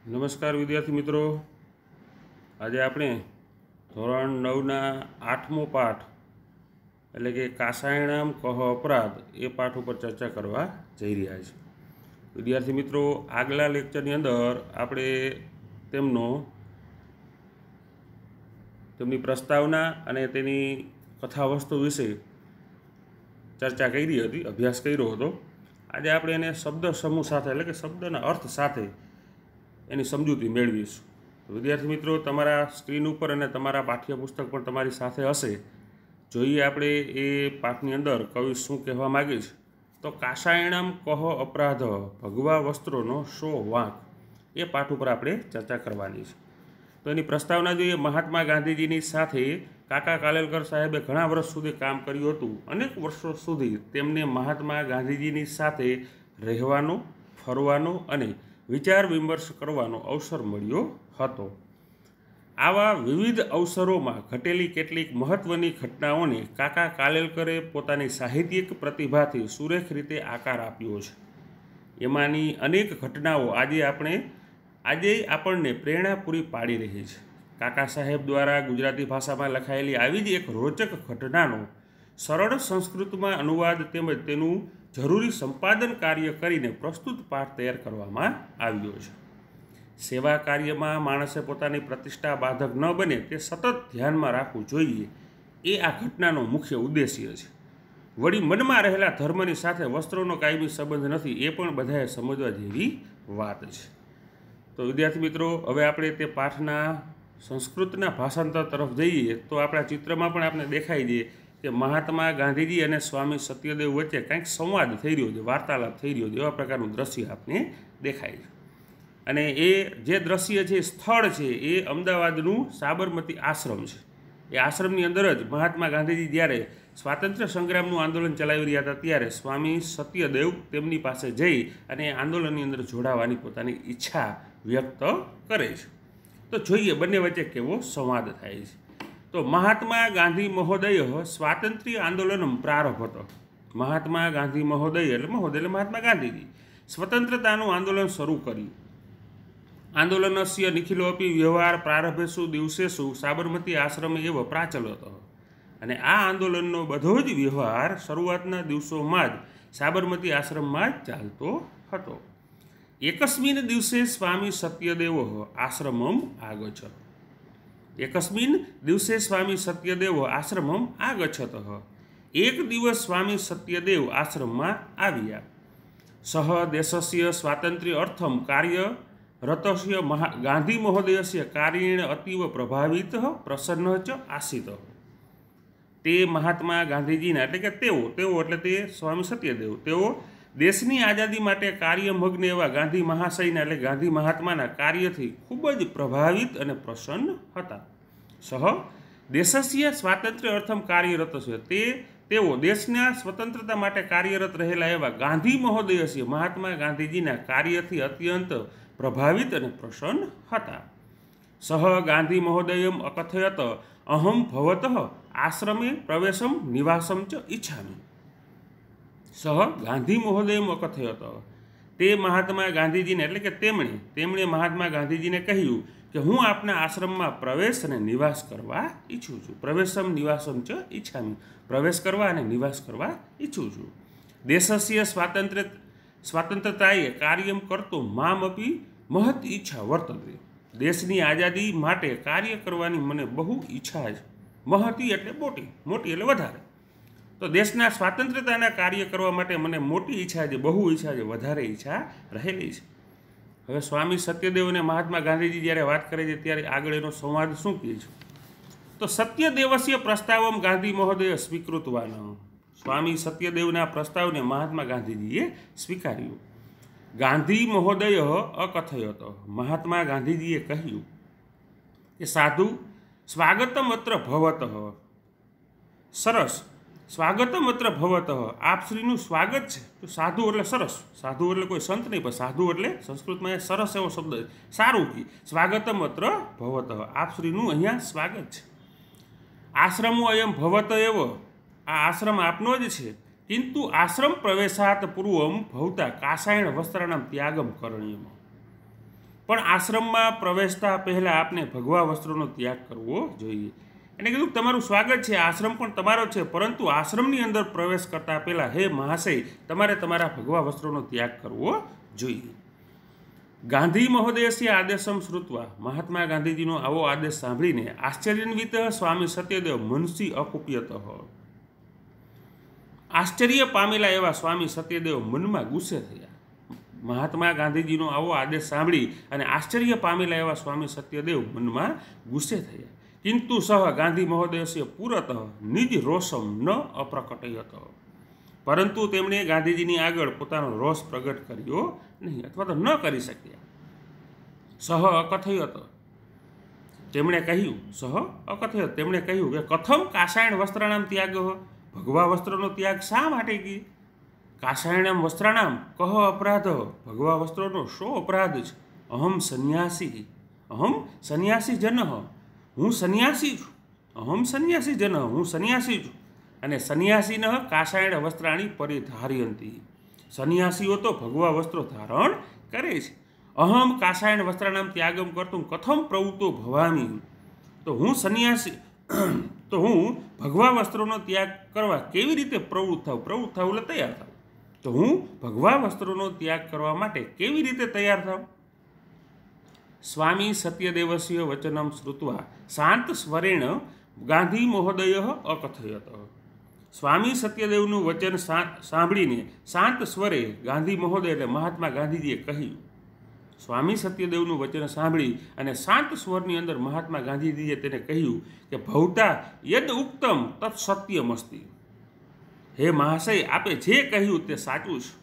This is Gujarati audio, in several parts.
નમસ્કાર વિદ્યાર્થી મિત્રો, આજે આપણે ધોરણ 9ના 8મો પાઠ એટલે કે કાસાયણામ કહ અપરાધ એ પાઠ ઉપર ચર્ચા કરવા જઈ રહ્યા છીએ. વિદ્યાર્થી મિત્રો, આગલા લેક્ચરની અંદર આપણે તેમની પ્રસ્તાવના અને તેની કથાવસ્તુ વિશે ચર્ચા કરી હતી, અભ્યાસ કર્યો હતો. આજે આપણે એને શબ્દ સમૂહ સાથે એટલે કે શબ્દના અર્થ સાથે એની સમજૂતી મેળવીશું. વિદ્યાર્થી મિત્રો, તમારા સ્ક્રીન ઉપર અને તમારા પાઠ્યપુસ્તક પણ તમારી સાથે હશે. જોઈએ આપણે એ પાઠની અંદર કવિ શું કહેવા માગે છે. તો કાસાયણામ કહ અપરાધ ભગવા વસ્ત્રોનો શો વાંક એ પાઠ ઉપર આપણે ચર્ચા કરવાની છે. તો એની પ્રસ્તાવના જોઈએ. મહાત્મા ગાંધીજીની સાથે કાકા કાલેલકર સાહેબે ઘણા વર્ષ સુધી કામ કર્યું હતું. અનેક વર્ષો સુધી તેમને મહાત્મા ગાંધીજીની સાથે રહેવાનો, ફરવાનો અને વિચાર વિમર્શ કરવાનો અવસર મળ્યો હતો. આવા વિવિધ અવસરોમાં ઘટેલી કેટલીક મહત્ત્વની ઘટનાઓને કાકા કાલેલકરે પોતાની સાહિત્યિક પ્રતિભાથી સુરેખ રીતે આકાર આપ્યો છે. એમાંની અનેક ઘટનાઓ આજે આપણને પ્રેરણા પૂરી પાડી રહી છે. કાકા સાહેબ દ્વારા ગુજરાતી ભાષામાં લખાયેલી આવી જ એક રોચક ઘટનાનો સરળ સંસ્કૃતમાં અનુવાદ તેમજ તેનું જરૂરી સંપાદન કાર્ય કરીને પ્રસ્તુત પાઠ તૈયાર કરવામાં આવ્યો છે. સેવા કાર્યમાં માણસે પોતાની પ્રતિષ્ઠા બાધક ન બને તે સતત ધ્યાનમાં રાખવું જોઈએ એ આ ઘટનાનો મુખ્ય ઉદ્દેશ્ય છે. વળી મનમાં રહેલા ધર્મની સાથે વસ્ત્રોનો કાયમી સંબંધ નથી એ પણ બધાએ સમજવા જેવી વાત છે. તો વિદ્યાર્થી મિત્રો, હવે આપણે તે પાઠના સંસ્કૃતના ભાષાંતર તરફ જઈએ તો આપણા ચિત્રમાં પણ આપણે દેખાઈ જઈએ કે મહાત્મા ગાંધીજી અને સ્વામી સત્યદેવ વચ્ચે કંઈક સંવાદ થઈ રહ્યો છે, વાર્તાલાપ થઈ રહ્યો છે, એવા પ્રકારનું દ્રશ્ય આપણે દેખાય છે. અને એ જે દ્રશ્ય છે, સ્થળ છે, એ અમદાવાદનું સાબરમતી આશ્રમ છે. એ આશ્રમની અંદર જ મહાત્મા ગાંધીજી જ્યારે સ્વાતંત્ર્ય સંગ્રામનું આંદોલન ચલાવી રહ્યા હતા ત્યારે સ્વામી સત્યદેવ તેમની પાસે જઈ અને આંદોલનની અંદર જોડાવાની પોતાની ઈચ્છા વ્યક્ત કરે છે. તો જોઈએ બંને વચ્ચે કેવો સંવાદ થાય છે. તો મહાત્મા ગાંધી મહોદય સ્વાતંત્ર્ય આંદોલન પ્રારંભ હતો. મહાત્મા ગાંધી મહોદય એટલે મહાત્મા ગાંધીજી સ્વતંત્રતાનું આંદોલન શરૂ કર્યું. આંદોલનસ્ય નિખિલોપી વ્યવહાર પ્રારંભેષુ દિવસેષુ સાબરમતી આશ્રમે એવ પ્રાચલત. અને આ આંદોલનનો બધો જ વ્યવહાર શરૂઆતના દિવસોમાં જ સાબરમતી આશ્રમમાં જ ચાલતો હતો. એકસ્મિન દિવસે સ્વામી સત્યદેવ આશ્રમમ આગચ્છત. એકસ્મિન દિવસે સ્વામી સત્યદેવ આશ્રમમ આગચ્છત. એક દિવસ સ્વામી સત્યદેવ આશ્રમમાં આવ્યા. સહ દેશસ્ય સ્વાતંત્ર્ય અર્થમ કાર્ય રતસ્ય ગાંધી મહોદયસ્ય કાર્યેણ અતીવ પ્રભાવિત પ્રસન્ન ચ આસિત. તે મહાત્મા ગાંધીજીના એટલે કે તેઓ એટલે તે સ્વામી સત્યદેવ તેઓ દેશની આઝાદી માટે કાર્યમગ્ન એવા ગાંધી મહાશયના એટલે ગાંધી મહાત્માના કાર્યથી ખૂબ જ પ્રભાવિત અને પ્રસન્ન હતા. સહ દેશસ્ય સ્વાતંત્ર્ય અર્થમ કાર્યરત છે. તેઓ દેશના સ્વતંત્રતા માટે કાર્યરત રહેલા એવા ગાંધી મહોદયસ્ય મહાત્મા ગાંધીજીના કાર્યથી અત્યંત પ્રભાવિત અને પ્રસન્ન હતા. સહ ગાંધી મહોદયમ અકથયત અહમ ભવતઃ આશ્રમે પ્રવેશમ નિવાસમ ચ ઈચ્છામિ. સહ ગાંધી મહોદયમ અકથયત. તે મહાત્મા ગાંધીજીને એટલે કે તેમણે મહાત્મા ગાંધીજીને કહ્યું કે હું આપના આશ્રમમાં પ્રવેશ અને નિવાસ કરવા ઈચ્છું છું. પ્રવેશમ નિવાસમ ચ ઈચ્છામિ. પ્રવેશ કરવા અને નિવાસ કરવા ઈચ્છું છું. દેશસ્ય સ્વાતંત્રતાએ કાર્યમ કરતો મામ અપી મહત ઈચ્છા વર્તતે. દેશની આઝાદી માટે કાર્ય કરવાની મને બહુ ઈચ્છા છે. મહતી એટલે મોટી એટલે વધારે. તો દેશના સ્વાતંત્રતાના કાર્ય કરવા માટે મને મોટી ઈચ્છા છે, બહુ ઈચ્છા છે, વધારે ઈચ્છા રહેલી છે. હવે સ્વામી સત્યદેવ અને મહાત્મા ગાંધીજી જ્યારે વાત કરે છે ત્યારે આગળ એનો સંવાદ શું કહે છે. તો સત્યદેવસ્ય પ્રસ્તાવમ ગાંધી મહોદય સ્વીકૃતવાન. સ્વામી સત્યદેવના પ્રસ્તાવને મહાત્મા ગાંધીજીએ સ્વીકાર્યું. ગાંધી મહોદય અકથયત. મહાત્મા ગાંધીજીએ કહ્યું કે સાધુ સ્વાગતમ અત્ર ભવતઃ. સરસ, સ્વાગતમ અત્ર ભવતઃ. આપ શ્રીનું સ્વાગત છે. તો સાધુ એટલે સરસ. સાધુ એટલે કોઈ સંત નહીં, પણ સાધુ એટલે સંસ્કૃતમાં સરસ એવો શબ્દ છે. સારું કી સ્વાગતમ અત્ર ભવતઃ. આપ શ્રીનું અહીંયા સ્વાગત છે. આશ્રમો અયમ ભવત એવ. આ આશ્રમ આપનો જ છે. કિંતુ આશ્રમ પ્રવેશાત પૂર્વમ ભવતા કાસાયણ વસ્ત્રાણામ ત્યાગમ કરણીયમ. પણ આશ્રમમાં પ્રવેશતા પહેલાં આપને ભગવા વસ્ત્રોનો ત્યાગ કરવો જોઈએ. એને કીધું તમારું સ્વાગત છે, આશ્રમ પણ તમારો છે, પરંતુ આશ્રમની અંદર પ્રવેશ કરતા પહેલાં હે મહાશય તમારે તમારા ભગવા વસ્ત્રોનો ત્યાગ કરવો જોઈએ. ગાંધી મહોદયસ્ય આદેશમ શ્રુત્વા, મહાત્મા ગાંધીજીનો આવો આદેશ સાંભળીને આશ્ચર્યાન્વિત સ્વામી સત્યદેવ મનસી અકુપ્યત, આશ્ચર્ય પામેલા એવા સ્વામી સત્યદેવ મનમાં ગુસ્સે થયા. મહાત્મા ગાંધીજીનો આવો આદેશ સાંભળી અને આશ્ચર્ય પામેલા એવા સ્વામી સત્યદેવ મનમાં ગુસ્સે થયા. કિંતુ સહ ગાંધી મહોદયસ્ય પુરત નિજ રોષમ ન અપ્રકટયત, પરંતુ તેમણે ગાંધીજીની આગળ પોતાનો રોષ પ્રગટ કર્યો નહીં, અથવા તો ન કરી શક્યા. સહ અકથયત, તેમણે કહ્યું, સહ અકથયત, તેમણે કહ્યું કે કથમ કાષાયણ વસ્ત્રાણામ ત્યાગ, ભગવા વસ્ત્રનો ત્યાગ શા માટે કી? કાષાયણમ વસ્ત્રાણામ કહ અપરાધ, ભગવા વસ્ત્રોનો શો અપરાધ છે? અહમ સંન્યાસી જન, હું સંન્યાસી છું. અહમ સંન્યાસી જન, હું સંન્યાસી છું. અને સંન્યાસીન કાષાયણ વસ્ત્રાણી પરિધારયંતી, સંન્યાસીઓ તો ભગવા વસ્ત્રો ધારણ કરે છે. અહમ કાષાયણ વસ્ત્રાણામ ત્યાગમ કરતું કથમ પ્રવૃત્તો ભવામી, તો હું સંન્યાસી, તો હું ભગવા વસ્ત્રોનો ત્યાગ કરવા કેવી રીતે પ્રવૃત્ત થાઉં એટલે તૈયાર થાઉં. તો હું ભગવા વસ્ત્રોનો ત્યાગ કરવા માટે કેવી રીતે તૈયાર થાઉં? સ્વામી સત્યદેવસ્ય વચનમ શ્રુત્વા શાંત સ્વરેણ ગાંધી મહોદય અકથયત, સ્વામી સત્યદેવનું વચન સાંભળીને શાંત સ્વરે ગાંધી મહોદય એટલે મહાત્મા ગાંધીજીએ કહ્યું. સ્વામી સત્યદેવનું વચન સાંભળી અને શાંત સ્વરની અંદર મહાત્મા ગાંધીજીએ તેને કહ્યું કે ભવતા યદ ઉક્તમ તત્ સત્યમસ્તિ, હે મહાશય આપે જે કહ્યું તે સાચું છે.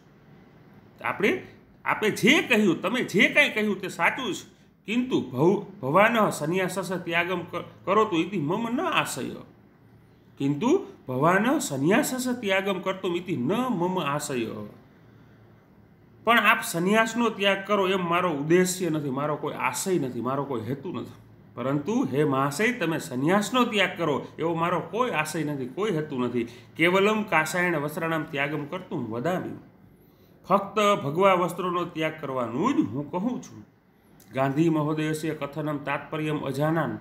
આપે જે કહ્યું, તમે જે કાંઈ કહ્યું તે સાચું છે. કિંતુ ભવાન સંન્યાસસ ત્યાગમ કરોતુ ઇતિ મમ ન આશય, કિંતુ ભવાન સંન્યાસસ ત્યાગમ કરતું ઇતિ ન મમ આશય, પણ આપ સંન્યાસનો ત્યાગ કરો એમ મારો ઉદ્દેશ્ય નથી, મારો કોઈ આશય નથી, મારો કોઈ હેતુ નથી. પરંતુ હે મહાશય તમે સંન્યાસનો ત્યાગ કરો એવો મારો કોઈ આશય નથી, કોઈ હેતુ નથી. કેવલમ કાષાયણ વસ્ત્રાણામ ત્યાગમ કરતું વદામી, ફક્ત ભગવા વસ્ત્રોનો ત્યાગ કરવાનું જ હું કહું છું. ગાંધી મહોદયસ્ય કથનમ તાત્પર્યમ અજાનાન,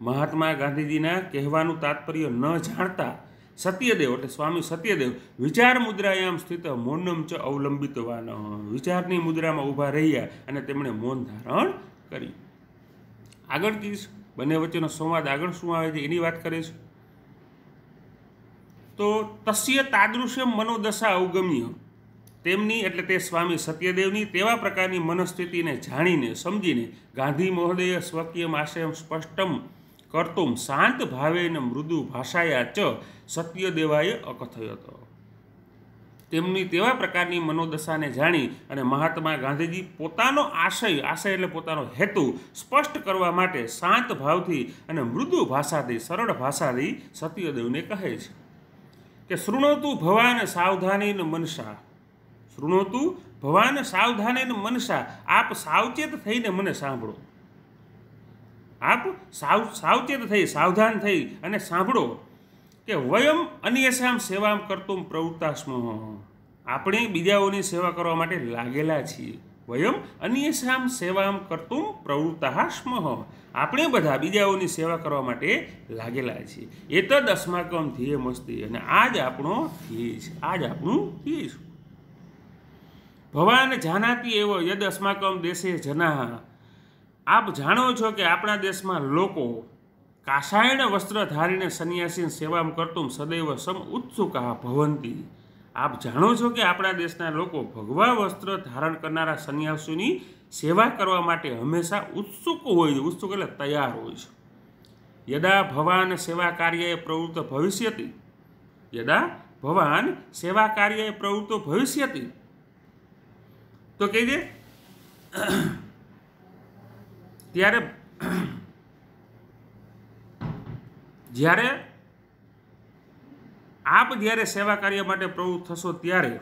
મહાત્મા ગાંધીજીના કહેવાનું તાત્પર્ય ન જાણતા સત્યદેવ એટલે સ્વામી સત્યદેવ વિચાર મુદ્રાયામ સ્થિત મૌનમ ચ અવલંબિતવાન, વિચારની મુદ્રામાં ઊભા રહ્યા અને તેમણે મૌન ધારણ કર્યું. આગળ કીશ બંને વચ્ચેનો સંવાદ આગળ શું આવે છે એની વાત કરીશ. તો તસ્ય તાદૃશ્યમ મનોદશા અવગમ્ય, તેમની એટલે તે સ્વામી સત્યદેવની તેવા પ્રકારની મનસ્થિતિને જાણીને સમજીને ગાંધી મહોદય સ્વકીય આશયમ સ્પષ્ટમ કર્તુમ શાંત ભાવેન મૃદુ ભાષાયા ચ સત્યદેવાય અકથયત, તેમની તેવા પ્રકારની મનોદશાને જાણી અને મહાત્મા ગાંધીજી પોતાનો આશય એટલે પોતાનો હેતુ સ્પષ્ટ કરવા માટે શાંત ભાવથી અને મૃદુ ભાષાથી, સરળ ભાષાથી સત્યદેવને કહે છે કે શૃણોતુ ભવાન સાવધાનેન મનસા, શૃણોતુ ભવાન સાવધાનેન મનસા, આપ સાવચેત થઈને મને સાંભળો. આપ સાવચેત થઈ, સાવધાન થઈ અને સાંભળો કે વયમ અન્યસામ સેવામ કરતું પ્રવૃત્તાસ્મ, આપણે બીજાઓની સેવા કરવા માટે લાગેલા છીએ. વયમ અન્યસામ સેવામ કરતું પ્રવૃત્તા સ્મ, આપણે બધા બીજાઓની સેવા કરવા માટે લાગેલા છીએ. એતદ અસ્માકમ ધ્યેયમસ્તિ, અને આ જ આપણો ધ્યેય છે, આ જ આપણું ધ્યેય છે. ભવાન જાનાતી એવો યદ અસ્માકમ દેશે જના, આપ જાણો છો કે આપણા દેશમાં લોકો કાષાયણ વસ્ત્ર ધારીને સંન્યાસીની સેવામાં કરતું સદૈવ સમ ઉત્સુકા ભવંતી, આપ જાણો છો કે આપણા દેશના લોકો ભગવા વસ્ત્ર ધારણ કરનારા સંન્યાસીની સેવા કરવા માટે હંમેશા ઉત્સુક હોય છે. ઉત્સુક એટલે તૈયાર હોય છે. યદા ભવાન સેવા કાર્યએ પ્રવૃત્ત ભવિષ્યતિ, યદા ભવાન સેવા કાર્યએ પ્રવૃત્તો ભવિષ્યતિ, તો કહીએ ત્યારે જ્યારે આપ જ્યારે સેવા કાર્ય માટે પ્રવૃત્ત થશો ત્યારે,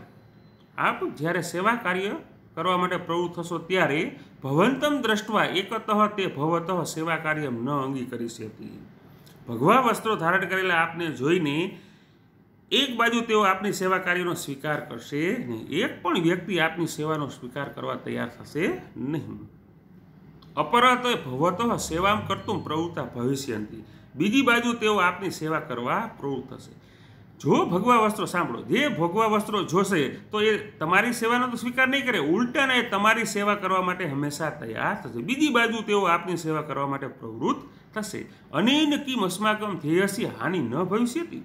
આપ જ્યારે સેવા કાર્ય કરવા માટે પ્રવૃત્ત થશો ત્યારે ભવંતમ દ્રષ્ટવા એકતઃ તે ભવતઃ સેવા કાર્ય ન અંગીકરિષ્યતિ, ભગવા વસ્ત્રો ધારણ કરેલા આપને જોઈને એક બાજુ તેઓ આપની સેવા કાર્યનો સ્વીકાર કરશે નહીં, એક પણ વ્યક્તિ આપની સેવાનો સ્વીકાર કરવા તૈયાર થશે નહીં. अपरत भवतः सेवां कर्तुं प्रवृत्ता भविष्यन्ति। बीजी बाजु तेओ आपनी सेवा करवा प्रवृत्त थशे। जो भगवा वस्त्रो सांभळो, जे भगवा वस्त्रो जोशे तो ए तमारी सेवानो तो स्वीकार नहीं करे, उल्टाने तमारी सेवा करवा माटे हमेशा तैयार थशे। बीजी बाजु तेओ आपनी सेवा करवा माटे प्रवृत्त थशे। अनेन किम अस्माकं ध्येयस्य हानि न भविष्यति।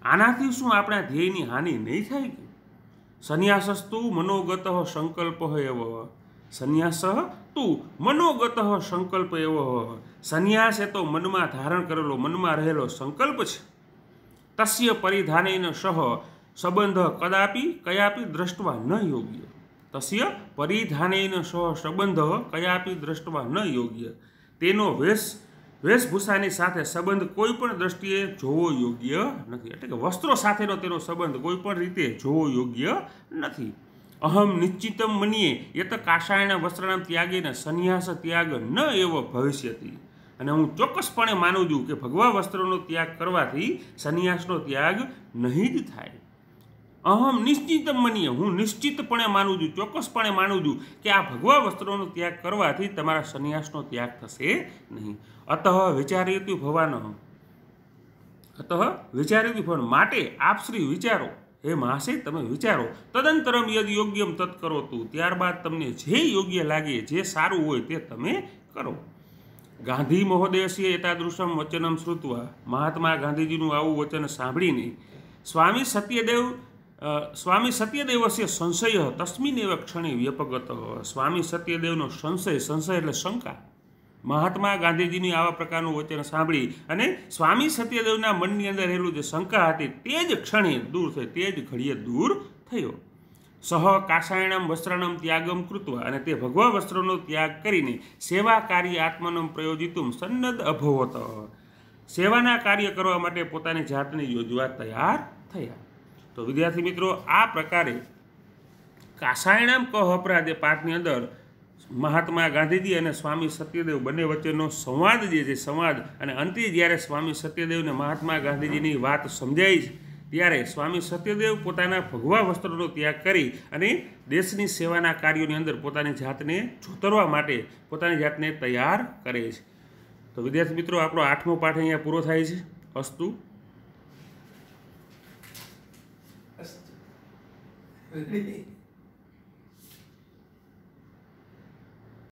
आनाथी शुं आपणा ध्येयनी हानि नहीं थाय के? संन्यासस्तु मनोगतः संकल्पः एव। संन्यासः तु मनोगतः संकल्प एव। संन्यास ए तो मनमा धारण करेलो, मनमा रहेलो संकल्प छे। तस्य परिधानेन सह संबंध कदापि कयापि दृष्ट्वा न योग्य। तस्य परिधानेन सह संबंध कयापि दृष्ट्वा न योग्य। तेनो वेशभूषानी साथे संबंध कोईपण दृष्टिए जोवो योग्य नथी। એટલે કે વસ્ત્રો સાથેનો તેનો સંબંધ કોઈપણ રીતે જોવો યોગ્ય નથી। અહમ નિશ્ચિતમ મન્યે યત કાષાયણ વસ્ત્રાણામ ત્યાગેન સંન્યાસ ત્યાગ ન એવ ભવિષ્યતિ। અને હું ચોક્કસપણે માનું છું કે ભગવા વસ્ત્રોનો ત્યાગ કરવાથી સંન્યાસનો ત્યાગ નહીં જ થાય। અહમ નિશ્ચિત મનીય, હું નિશ્ચિતપણે માનું છું, ચોક્કસપણે માનું છું કે આ ભગવા વસ્ત્રોનો ત્યાગ કરવાથી તમારા સંન્યાસનો ત્યાગ થશે નહીં। અતઃ વિચાર્યતુ ભવાનો, અતઃ વિચાર્યતુ ભવન, માટે આપ શ્રી વિચારો, હે મહાશય તમે વિચારો। તદંતરમ યદ યોગ્યમ તત્ કરોતુ, ત્યારબાદ તમને જે યોગ્ય લાગે, જે સારું હોય તે તમે કરો। ગાંધી મહોદયસ્ય એતાદૃશમ વચનમ શ્રુત્વા, મહાત્મા ગાંધીજીનું આવું વચન સાંભળીને સ્વામી સત્યદેવસ્ય સંશય તસ્મિન એવ ક્ષણે વ્યપગત। સ્વામી સત્યદેવનો સંશય એટલે શંકા, મહાત્મા ગાંધીજીની આવા પ્રકારનું વચન સાંભળી અને સ્વામી સત્યદેવના મનની અંદર રહેલું જે શંકા હતી તે જ ક્ષણે દૂર થઈ, તે જ ઘડીએ દૂર થયો। સહ કાષાયણમ વસ્ત્રાણમ ત્યાગમ કૃત્વા, અને તે ભગવા વસ્ત્રોનો ત્યાગ કરીને સેવા કાર્ય આત્મનમ પ્રયોજિતુમ સન્નદ્ધ અભવત, સેવાના કાર્ય કરવા માટે પોતાની જાતને યોજવા તૈયાર થયા। તો વિદ્યાર્થી મિત્રો, આ પ્રકારે કાષાયણમ કહ અપરાધે પાઠની અંદર મહાત્મા ગાંધીજી અને સ્વામી સત્યદેવ બંને વચ્ચેનો સંવાદ જે છે, સંવાદ, અને અંતે જ્યારે સ્વામી સત્યદેવને મહાત્મા ગાંધીજીની વાત સમજાઈ છે ત્યારે સ્વામી સત્યદેવ પોતાના ભગવા વસ્ત્રોનો ત્યાગ કરી અને દેશની સેવાના કાર્યોની અંદર પોતાની જાતને જોતરવા માટે પોતાની જાતને તૈયાર કરે છે। તો વિદ્યાર્થી મિત્રો, આપણો 8મો પાઠ અહીંયા પૂરો થાય છે। અસ્તુ।